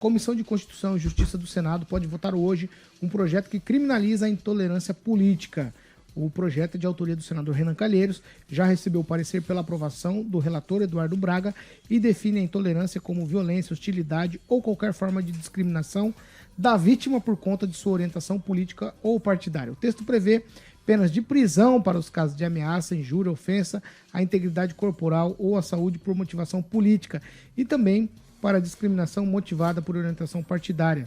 Comissão de Constituição e Justiça do Senado pode votar hoje um projeto que criminaliza a intolerância política. O projeto é de autoria do senador Renan Calheiros, já recebeu parecer pela aprovação do relator Eduardo Braga e define a intolerância como violência, hostilidade ou qualquer forma de discriminação da vítima por conta de sua orientação política ou partidária. O texto prevê penas de prisão para os casos de ameaça, injúria, ofensa à integridade corporal ou à saúde por motivação política e também para discriminação motivada por orientação partidária.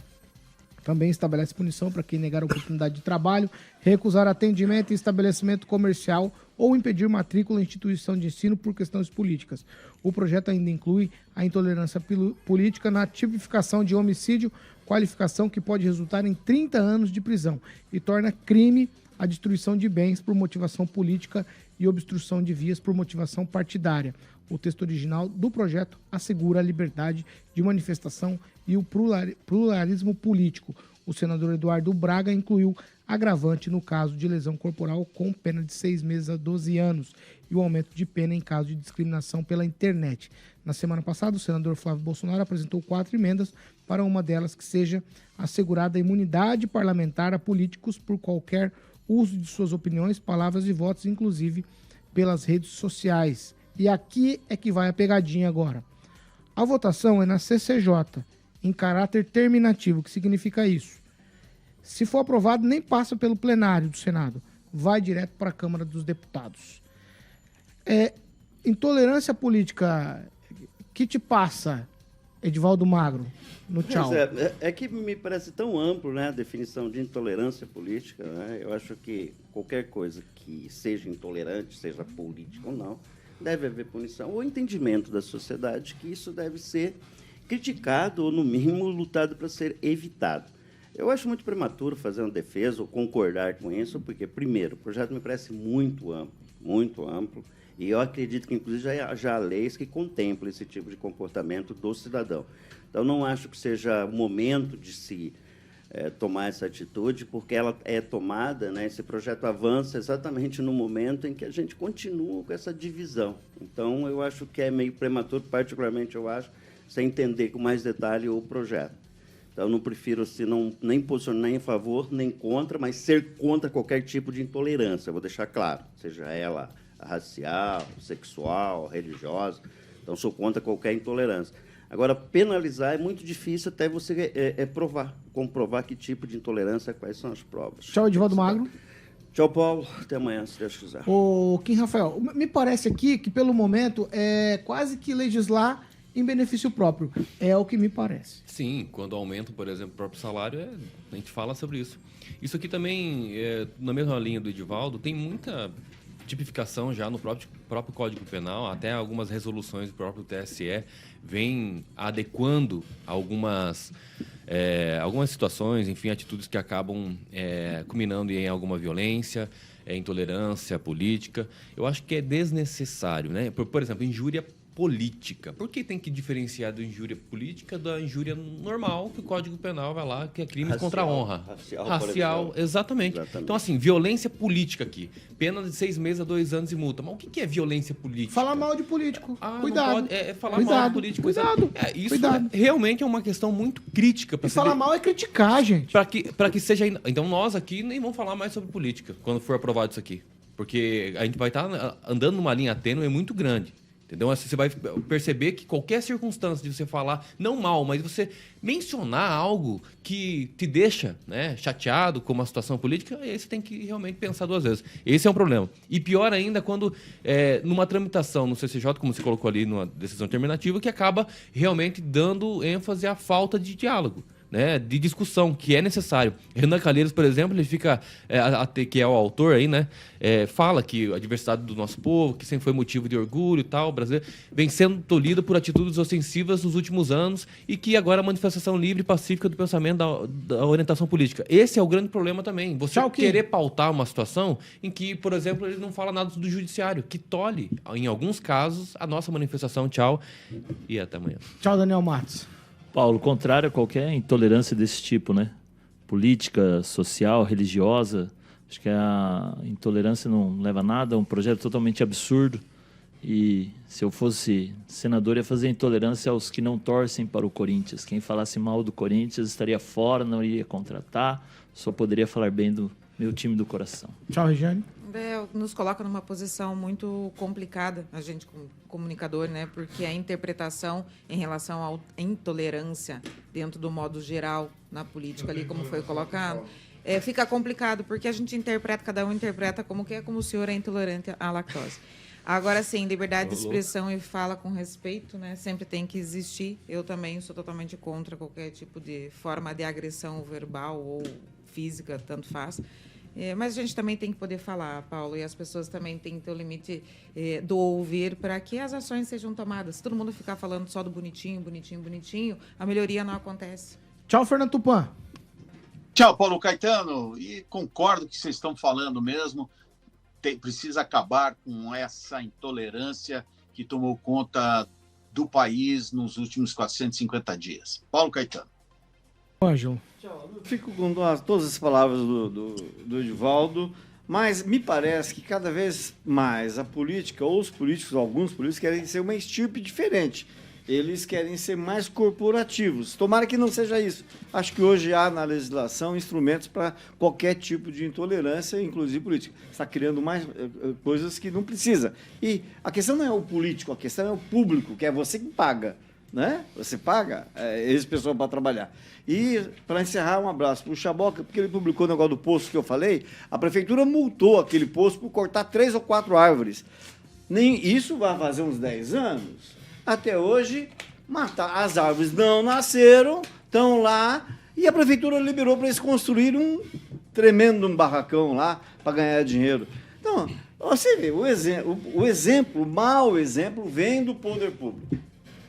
Também estabelece punição para quem negar a oportunidade de trabalho, recusar atendimento em estabelecimento comercial ou impedir matrícula em instituição de ensino por questões políticas. O projeto ainda inclui a intolerância política na tipificação de homicídio, qualificação que pode resultar em 30 anos de prisão e torna crime a destruição de bens por motivação política e obstrução de vias por motivação partidária. O texto original do projeto assegura a liberdade de manifestação e o pluralismo político. O senador Eduardo Braga incluiu agravante no caso de lesão corporal com pena de 6 meses a 12 anos e o aumento de pena em caso de discriminação pela internet. Na semana passada, o senador Flávio Bolsonaro apresentou 4 emendas, para uma delas que seja assegurada a imunidade parlamentar a políticos por qualquer uso de suas opiniões, palavras e votos, inclusive pelas redes sociais. E aqui é que vai a pegadinha agora. A votação é na CCJ, em caráter terminativo. O que significa isso? Se for aprovado, nem passa pelo plenário do Senado. Vai direto para a Câmara dos Deputados. Intolerância política, que te passa, Edivaldo Magro, no tchau? É que me parece tão amplo, né, a definição de intolerância política. Né? Eu acho que qualquer coisa que seja intolerante, seja política ou não, deve haver punição ou entendimento da sociedade que isso deve ser criticado ou, no mínimo, lutado para ser evitado. Eu acho muito prematuro fazer uma defesa ou concordar com isso, porque, primeiro, o projeto me parece muito amplo, e eu acredito que, inclusive, já há leis que contemplam esse tipo de comportamento do cidadão. Então, não acho que seja o momento de se tomar essa atitude, porque ela é tomada, né, esse projeto avança exatamente no momento em que a gente continua com essa divisão. Então, eu acho que é meio prematuro, particularmente, eu acho, sem entender com mais detalhe o projeto. Então, eu não prefiro assim, nem posicionar nem em favor, nem contra, mas ser contra qualquer tipo de intolerância, eu vou deixar claro, seja ela racial, sexual, religiosa. Então, sou contra qualquer intolerância. Agora, penalizar é muito difícil até você comprovar que tipo de intolerância, quais são as provas. Tchau, Edivaldo Magro. Tchau, Paulo. Até amanhã, se Deus quiser. Ô, Kim Rafael, me parece aqui que, pelo momento, é quase que legislar em benefício próprio. É o que me parece. Sim, quando aumenta, por exemplo, o próprio salário, a gente fala sobre isso. Isso aqui também, na mesma linha do Edivaldo, tem muita tipificação já no próprio Código Penal, até algumas resoluções do próprio TSE vêm adequando algumas situações, enfim, atitudes que acabam culminando em alguma violência, intolerância política. Eu acho que é desnecessário, né? Por exemplo, injúria política. Por que tem que diferenciar da injúria política da injúria normal, que o Código Penal vai lá, que é crimes contra a honra? Racial, exatamente. Então, assim, violência política aqui. Pena de 6 meses a 2 anos e multa. Mas o que é violência política? Falar mal de político. Cuidado. Falar mal de político. Cuidado. Isso realmente é uma questão muito crítica. E falar mal é criticar, gente. Para que seja... Então, nós aqui nem vamos falar mais sobre política quando for aprovado isso aqui. Porque a gente vai estar andando numa linha tênue muito grande. Entendeu? Você vai perceber que qualquer circunstância de você falar, não mal, mas você mencionar algo que te deixa, né, chateado com uma situação política, aí você tem que realmente pensar 2 vezes. Esse é um problema. E pior ainda quando, numa tramitação no CCJ, como você colocou ali numa decisão terminativa, que acaba realmente dando ênfase à falta de diálogo, né, de discussão, que é necessário. Renan Calheiros, por exemplo, ele fica, que é o autor aí, né, fala que a diversidade do nosso povo, que sempre foi motivo de orgulho e tal, brasileiro, vem sendo tolhida por atitudes ofensivas nos últimos anos e que agora a manifestação livre e pacífica do pensamento da orientação política. Esse é o grande problema também. Você querer pautar uma situação em que, por exemplo, ele não fala nada do judiciário, que tolhe, em alguns casos, a nossa manifestação. Tchau e até amanhã. Tchau, Daniel Matos. Paulo, contrário a qualquer intolerância desse tipo, né? Política, social, religiosa. Acho que a intolerância não leva a nada, é um projeto totalmente absurdo E se eu fosse senador, ia fazer intolerância aos que não torcem para o Corinthians. Quem falasse mal do Corinthians estaria fora, não iria contratar, só poderia falar bem do meu time do coração. Tchau, Regiane. Nos coloca numa posição muito complicada, a gente como comunicador, né? Porque a interpretação em relação à intolerância dentro do modo geral na política ali, como foi colocado, fica complicado, porque a gente interpreta, cada um interpreta como que é, como o senhor é intolerante à lactose. Agora, sim, liberdade de expressão e fala com respeito, né? Sempre tem que existir. Eu também sou totalmente contra qualquer tipo de forma de agressão verbal ou física, tanto faz. Mas a gente também tem que poder falar, Paulo, e as pessoas também têm que ter o limite do ouvir para que as ações sejam tomadas. Se todo mundo ficar falando só do bonitinho, bonitinho, bonitinho, a melhoria não acontece. Tchau, Fernando Tupan. Tchau, Paulo Caetano. E concordo com o que vocês estão falando mesmo. Precisa acabar com essa intolerância que tomou conta do país nos últimos 450 dias. Paulo Caetano. Ângelo. Fico com todas as palavras do Edivaldo, mas me parece que cada vez mais a política, ou os políticos, alguns políticos, querem ser uma estirpe diferente. Eles querem ser mais corporativos. Tomara que não seja isso. Acho que hoje há na legislação instrumentos para qualquer tipo de intolerância, inclusive política. Está criando mais coisas que não precisa. E a questão não é o político, a questão é o público, que é você que paga. Né? Você paga esse pessoal para trabalhar. E, para encerrar, um abraço para o Chaboca, porque ele publicou o negócio do poço que eu falei. A prefeitura multou aquele poço por cortar 3 ou 4 árvores. Isso vai fazer uns 10 anos. Até hoje, as árvores não nasceram, estão lá, e a prefeitura liberou para eles construírem um tremendo barracão lá para ganhar dinheiro. Então, você vê, o mau exemplo vem do poder público.